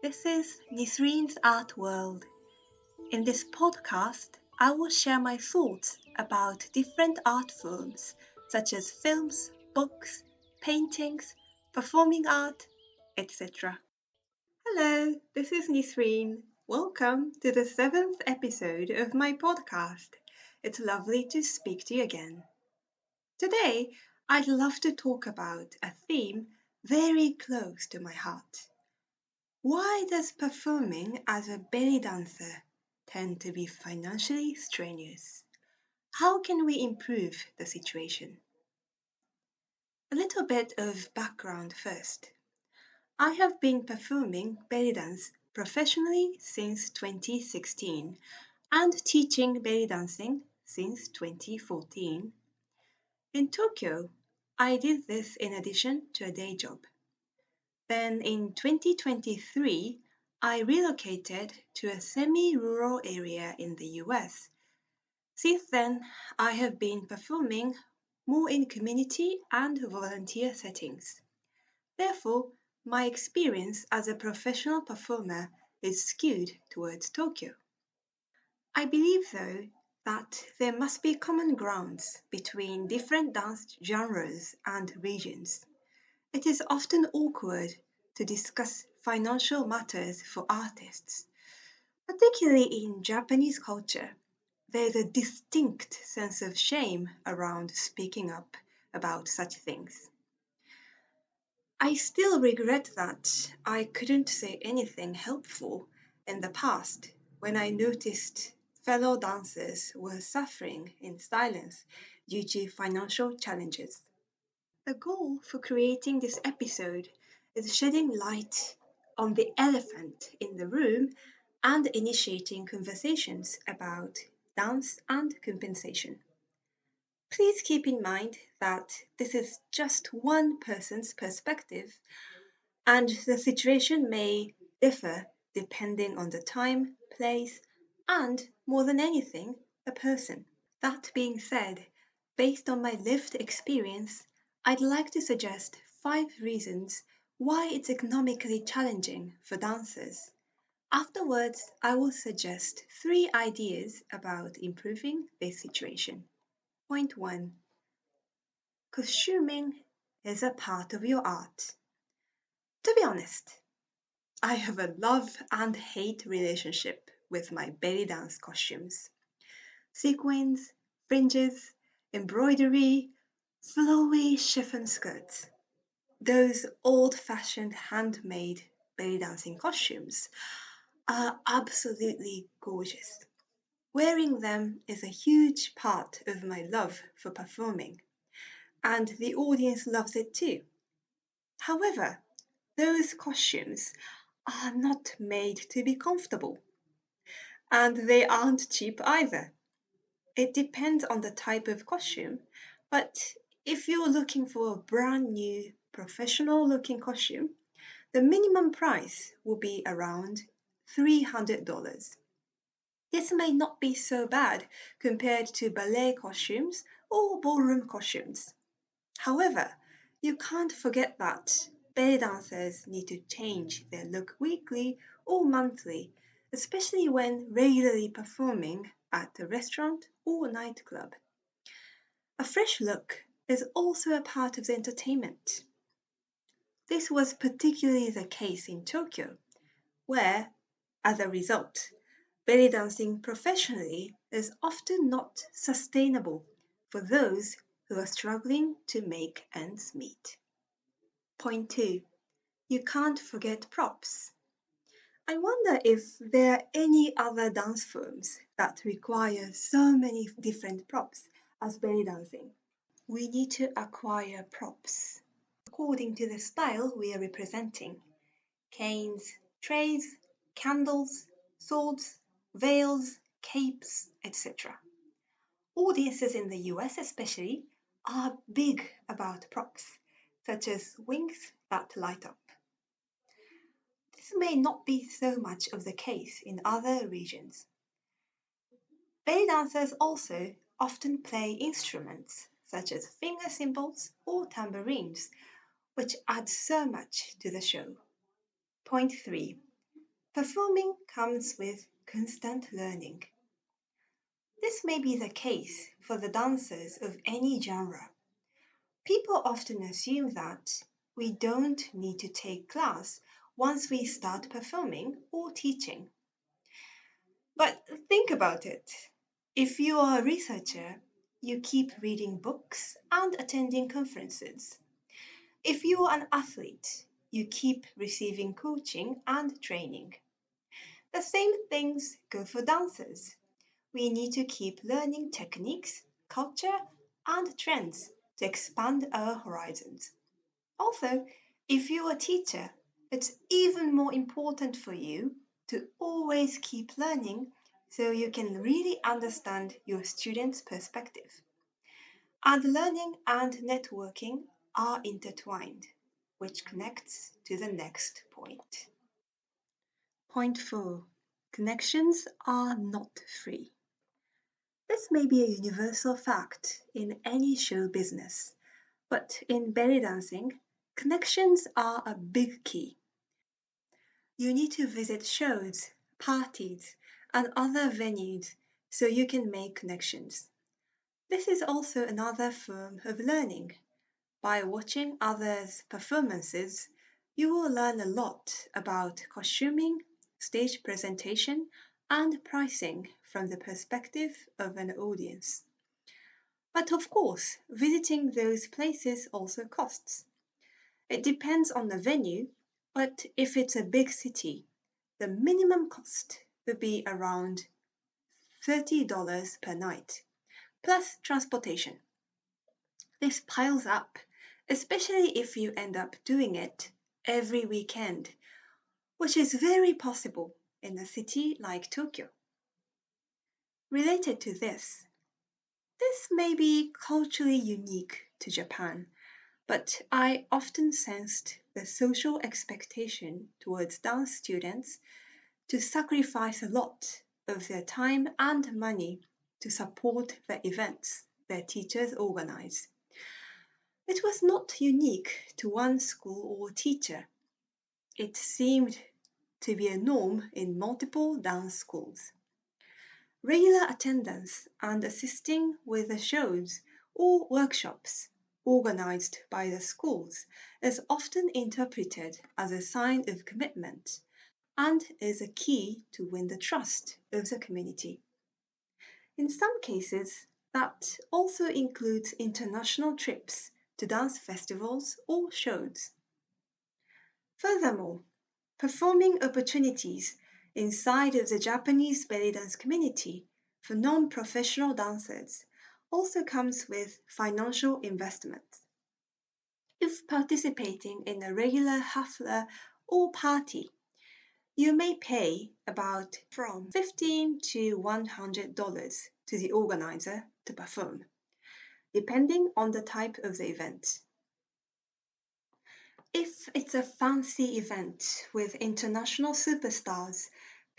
This is Nisreen's Art World. In this podcast, I will share my thoughts about different art forms such as films, books, paintings, performing art, etc. Hello, this is Nisreen. Welcome to the 7th episode of my podcast. It's lovely to speak to you again. Today, I'd love to talk about a theme very close to my heart. Why does performing as a belly dancer tend to be financially strenuous? How can we improve the situation? A little bit of background first. I have been performing belly dance professionally since 2016 and teaching belly dancing since 2014. In Tokyo, I did this in addition to a day job. Then in 2023, I relocated to a semi-rural area in the US. Since then, I have been performing more in community and volunteer settings. Therefore, my experience as a professional performer is skewed towards Tokyo. I believe, though, that there must be common grounds between different dance genres and regions. It is often awkward to discuss financial matters for artists. Particularly in Japanese culture, there is a distinct sense of shame around speaking up about such things. I still regret that I couldn't say anything helpful in the past when I noticed fellow dancers were suffering in silence due to financial challenges. The goal for creating this episode is shedding light on the elephant in the room and initiating conversations about dance and compensation. Please keep in mind that this is just one person's perspective and the situation may differ depending on the time, place, and more than anything, the person. That being said, based on my lived experience, I'd like to suggest 5 reasons why it's economically challenging for dancers. Afterwards, I will suggest 3 ideas about improving this situation. Point 1. Costuming is a part of your art. To be honest, I have a love and hate relationship with my belly dance costumes. Sequins, fringes, embroidery, flowy chiffon skirts. Those old-fashioned handmade belly dancing costumes are absolutely gorgeous. Wearing them is a huge part of my love for performing, and the audience loves it too. However, those costumes are not made to be comfortable, and they aren't cheap either. It depends on the type of costume, but if you're looking for a brand new, professional looking costume, the minimum price will be around $300. This may not be so bad compared to ballet costumes or ballroom costumes. However, you can't forget that belly dancers need to change their look weekly or monthly, especially when regularly performing at a restaurant or nightclub. A fresh look is also a part of the entertainment. This was particularly the case in Tokyo, where, as a result, belly dancing professionally is often not sustainable for those who are struggling to make ends meet. Point 2. You can't forget props. I wonder if there are any other dance forms that require so many different props as belly dancing. We need to acquire props according to the style we are representing. Canes, trays, candles, swords, veils, capes, etc. Audiences in the US especially are big about props, such as wings that light up. This may not be so much of the case in other regions. Belly dancers also often play instruments such as finger cymbals or tambourines, which add so much to the show. Point 3. Performing comes with constant learning. This may be the case for the dancers of any genre. People often assume that we don't need to take class once we start performing or teaching. But think about it. If you are a researcher, you keep reading books and attending conferences. If you are an athlete, you keep receiving coaching and training. The same things go for dancers. We need to keep learning techniques, culture, and trends to expand our horizons. Also, if you're a teacher, it's even more important for you to always keep learning so you can really understand your students' perspective. And learning and networking are intertwined, which connects to the next point. Point 4. Connections are not free. This may be a universal fact in any show business, but in belly dancing, connections are a big key. You need to visit shows, parties, and other venues so you can make connections. This is also another form of learning. By watching others' performances, you will learn a lot about costuming, stage presentation, and pricing from the perspective of an audience. But of course, visiting those places also costs. It depends on the venue, but if it's a big city, the minimum cost would be around $30 per night, plus transportation. This piles up, especially if you end up doing it every weekend, which is very possible in a city like Tokyo. Related to this may be culturally unique to Japan, but I often sensed the social expectation towards dance students to sacrifice a lot of their time and money to support the events their teachers organize. It was not unique to one school or teacher. It seemed to be a norm in multiple dance schools. Regular attendance and assisting with the shows or workshops organized by the schools is often interpreted as a sign of commitment and is a key to win the trust of the community. In some cases, that also includes international trips to dance festivals or shows. Furthermore, performing opportunities inside of the Japanese belly dance community for non-professional dancers also comes with financial investment. If participating in a regular hafla or party, you may pay about from $15 to $100 to the organizer to perform, depending on the type of the event. If it's a fancy event with international superstars,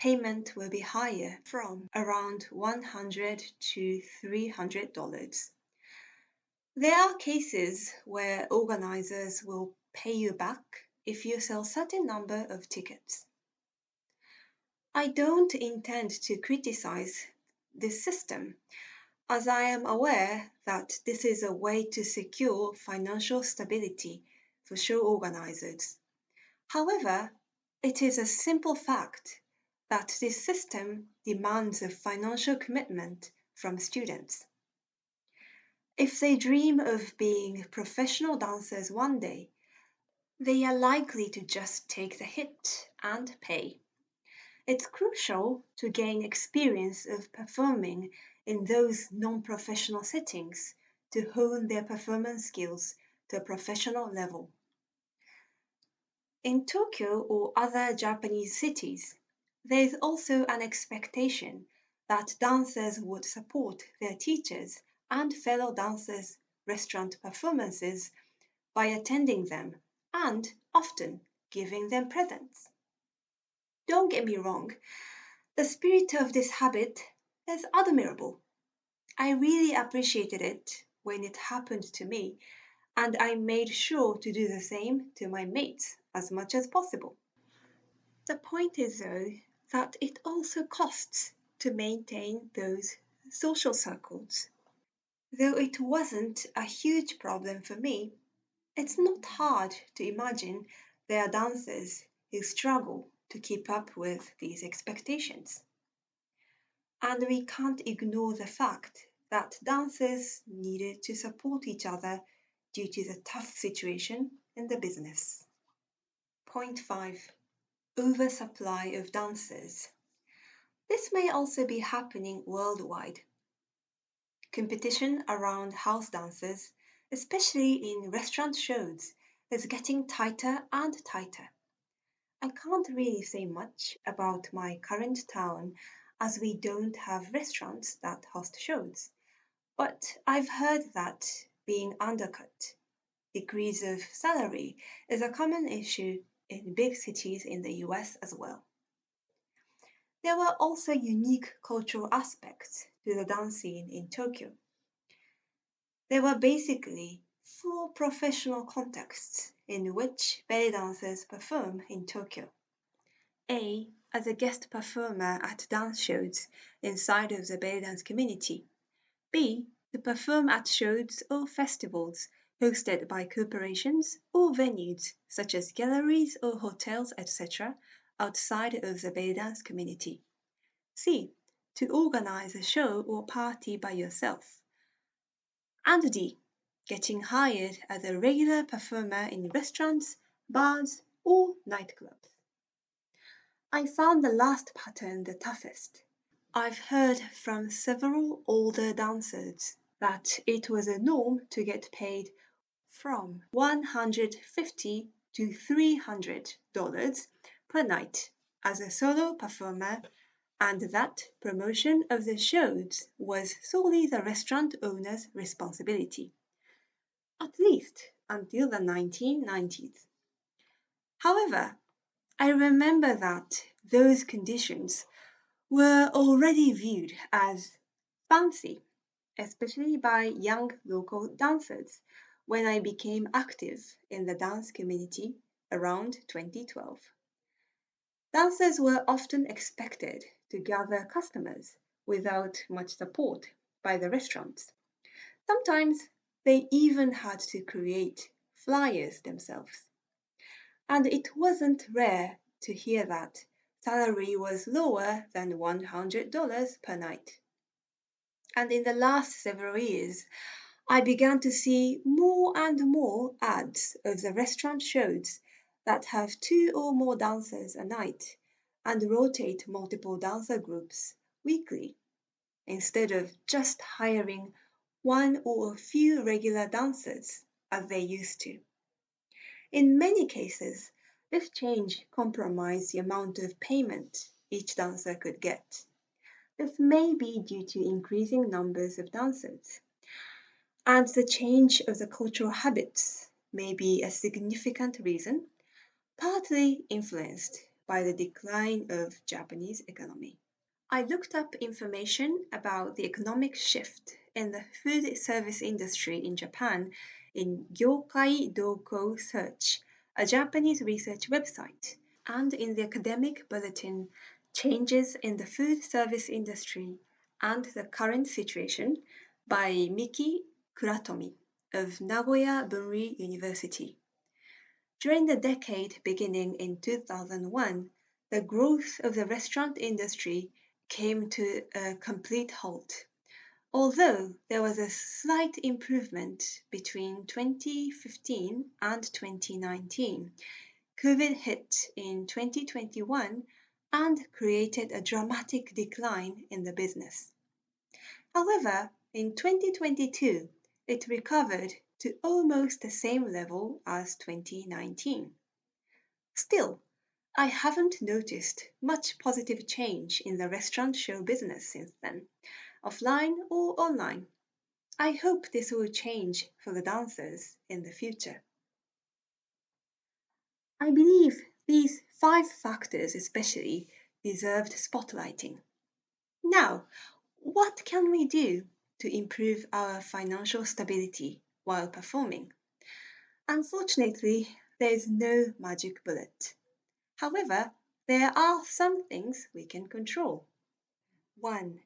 payment will be higher from around $100 to $300. There are cases where organizers will pay you back if you sell a certain number of tickets. I don't intend to criticize this system, as I am aware that this is a way to secure financial stability for show organizers. However, it is a simple fact that this system demands a financial commitment from students. If they dream of being professional dancers one day, they are likely to just take the hit and pay. It's crucial to gain experience of performing in those non-professional settings to hone their performance skills to a professional level. In Tokyo or other Japanese cities, there is also an expectation that dancers would support their teachers and fellow dancers' restaurant performances by attending them and often giving them presents. Don't get me wrong, the spirit of this habit is admirable. I really appreciated it when it happened to me, and I made sure to do the same to my mates as much as possible. The point is, though, that it also costs to maintain those social circles. Though it wasn't a huge problem for me, it's not hard to imagine there are dancers who struggle to keep up with these expectations. And we can't ignore the fact that dancers needed to support each other due to the tough situation in the business. Point 5. Oversupply of dancers. This may also be happening worldwide. Competition around house dancers, especially in restaurant shows, is getting tighter and tighter. I can't really say much about my current town as we don't have restaurants that host shows, but I've heard that being undercut, decrease of salary, is a common issue in big cities in the US as well. There were also unique cultural aspects to the dance scene in Tokyo. There were basically four professional contexts in which belly dancers perform in Tokyo. A. As a guest performer at dance shows inside of the belly dance community. B. To perform at shows or festivals hosted by corporations or venues such as galleries or hotels, etc., outside of the belly dance community. C. To organize a show or party by yourself. And D. Getting hired as a regular performer in restaurants, bars, or nightclubs. I found the last pattern the toughest. I've heard from several older dancers that it was a norm to get paid from $150 to $300 per night as a solo performer, and that promotion of the shows was solely the restaurant owner's responsibility, at least until the 1990s. However, I remember that those conditions were already viewed as fancy, especially by young local dancers, when I became active in the dance community around 2012. Dancers were often expected to gather customers without much support by the restaurants. Sometimes they even had to create flyers themselves. And it wasn't rare to hear that salary was lower than $100 per night. And in the last several years, I began to see more and more ads of the restaurant shows that have two or more dancers a night and rotate multiple dancer groups weekly instead of just hiring one or a few regular dancers as they used to. In many cases, this change compromised the amount of payment each dancer could get. This may be due to increasing numbers of dancers, and the change of the cultural habits may be a significant reason, partly influenced by the decline of Japanese economy. I looked up information about the economic shift in the food service industry in Japan in Gyokai Doukou Search, a Japanese research website, and in the academic bulletin Changes in the Food Service Industry and the Current Situation by Miki Kuratomi of Nagoya Bunri University. During the decade beginning in 2001, the growth of the restaurant industry came to a complete halt. Although there was a slight improvement between 2015 and 2019, COVID hit in 2021 and created a dramatic decline in the business. However, in 2022, it recovered to almost the same level as 2019. Still, I haven't noticed much positive change in the restaurant show business since then, offline or online. I hope this will change for the dancers in the future. I believe these 5 factors especially deserved spotlighting. Now, what can we do to improve our financial stability while performing? Unfortunately, there is no magic bullet. However, there are some things we can control. 1.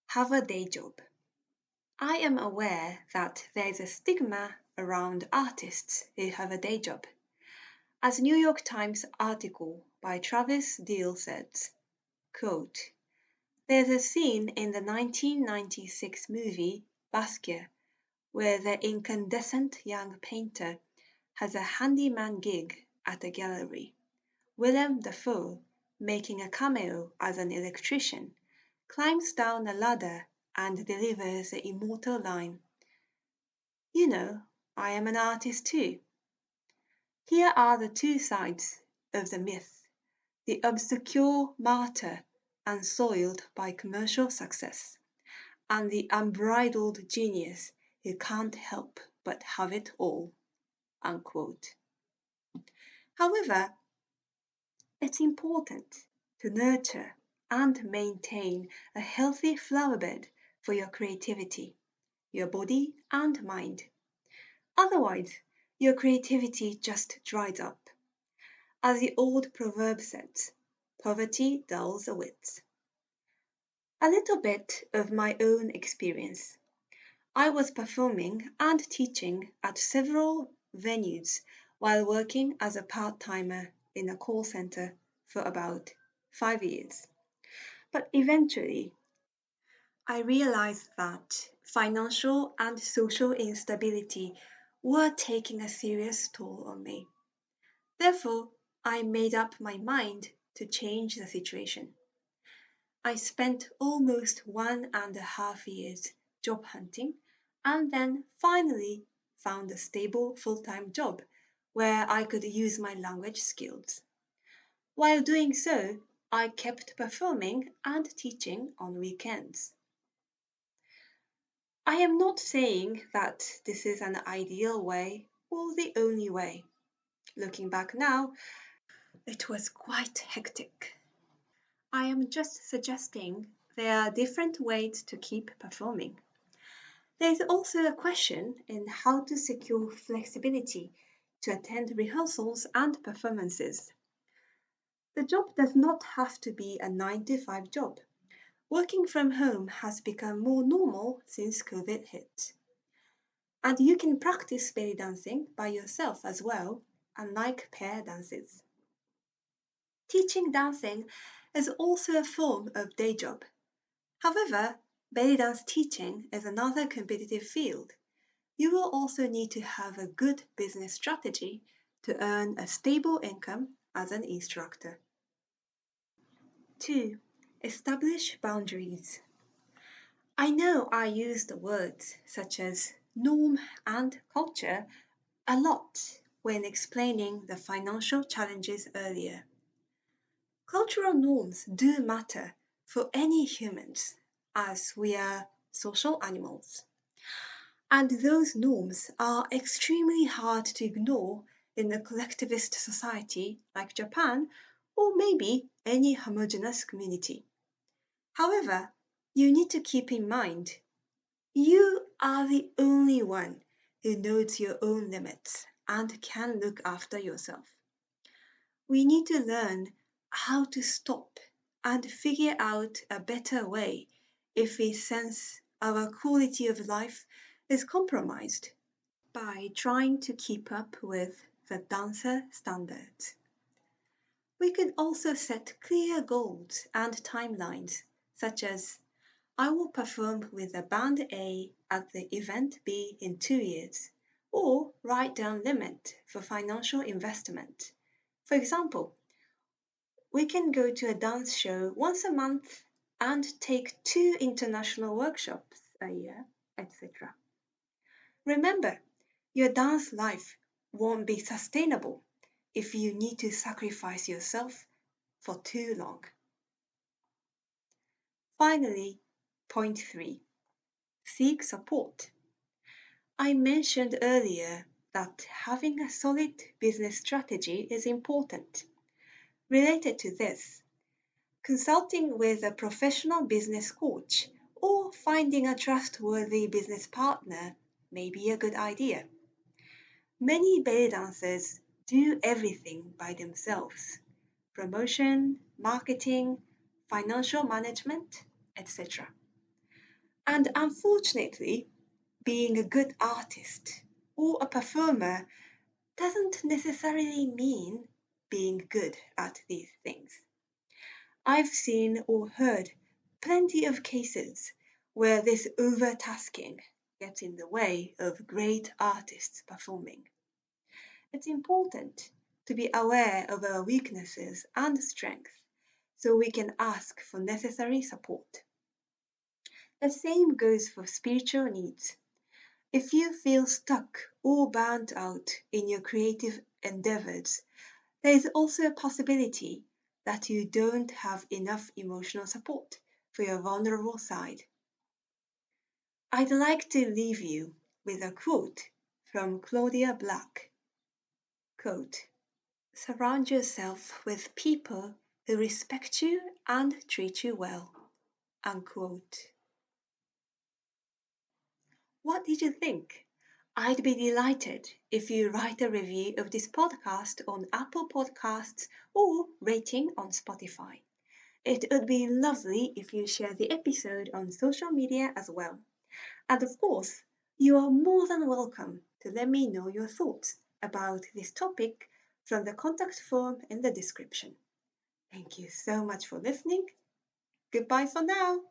Have a day job. I am aware that there is a stigma around artists who have a day job. As New York Times article by Travis Deal says, quote, there's a scene in the 1996 movie Basquiat where the incandescent young painter has a handyman gig at a gallery. Willem Dafoe, making a cameo as an electrician, climbs down a ladder and delivers the immortal line, "You know, I am an artist too." Here are the two sides of the myth: the obscure martyr unsoiled by commercial success, and the unbridled genius who can't help but have it all. Unquote. However, it's important to nurture and maintain a healthy flowerbed for your creativity, your body and mind. Otherwise, your creativity just dries up. As the old proverb says, poverty dulls the wits. A little bit of my own experience. I was performing and teaching at several venues while working as a part-timer in a call center for about 5 years. But eventually, I realized that financial and social instability were taking a serious toll on me. Therefore, I made up my mind to change the situation. I spent almost 1.5 years job hunting and then finally found a stable full-time job where I could use my language skills. While doing so, I kept performing and teaching on weekends. I am not saying that this is an ideal way or the only way. Looking back now, it was quite hectic. I am just suggesting there are different ways to keep performing. There is also a question in how to secure flexibility to attend rehearsals and performances. The job does not have to be a 9 to 5 job. Working from home has become more normal since COVID hit. And you can practice belly dancing by yourself as well, unlike pair dances. Teaching dancing is also a form of day job. However, belly dance teaching is another competitive field. You will also need to have a good business strategy to earn a stable income as an instructor. 2. Establish boundaries. I know I used words such as norm and culture a lot when explaining the financial challenges earlier. Cultural norms do matter for any humans, as we are social animals. And those norms are extremely hard to ignore in a collectivist society like Japan or maybe any homogeneous community. However, you need to keep in mind you are the only one who knows your own limits and can look after yourself. We need to learn how to stop and figure out a better way if we sense our quality of life is compromised by trying to keep up with the dancer standards. We can also set clear goals and timelines, such as I will perform with the band A at the event B in 2 years, or write down limit for financial investment. For example, we can go to a dance show once a month and take 2 international workshops a year, etc. Remember, your dance life won't be sustainable if you need to sacrifice yourself for too long. Finally, point 3. Seek support. I mentioned earlier that having a solid business strategy is important. Related to this, consulting with a professional business coach or finding a trustworthy business partner may be a good idea. Many belly dancers do everything by themselves, promotion, marketing, financial management, etc. And unfortunately, being a good artist or a performer doesn't necessarily mean being good at these things. I've seen or heard plenty of cases where this overtasking gets in the way of great artists performing. It's important to be aware of our weaknesses and strengths so we can ask for necessary support. The same goes for spiritual needs. If you feel stuck or burnt out in your creative endeavors, there is also a possibility that you don't have enough emotional support for your vulnerable side. I'd like to leave you with a quote from Claudia Black. Quote, "Surround yourself with people who respect you and treat you well." Unquote. What did you think? I'd be delighted if you write a review of this podcast on Apple Podcasts or rating on Spotify. It would be lovely if you share the episode on social media as well. And of course, you are more than welcome to let me know your thoughts about this topic from the contact form in the description. Thank you so much for listening. Goodbye for now.